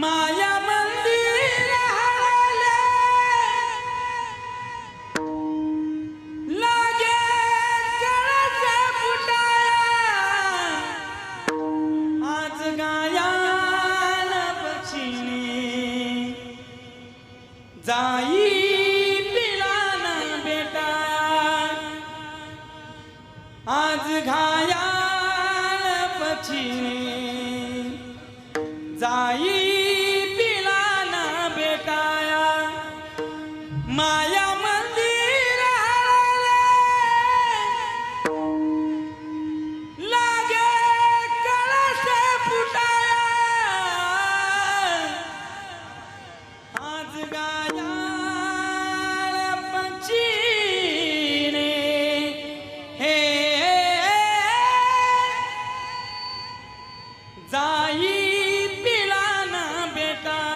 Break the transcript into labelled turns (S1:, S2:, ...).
S1: माया मंदिर लागे कळस फुटाया आज गायान पक्षिणी जाई पिलाना बेटा आज घायाल पक्षिणी जाई पिलाना बेटाया माया मंदिर लागे कळस फुटाया आज गायाल पक्षीने हे जाई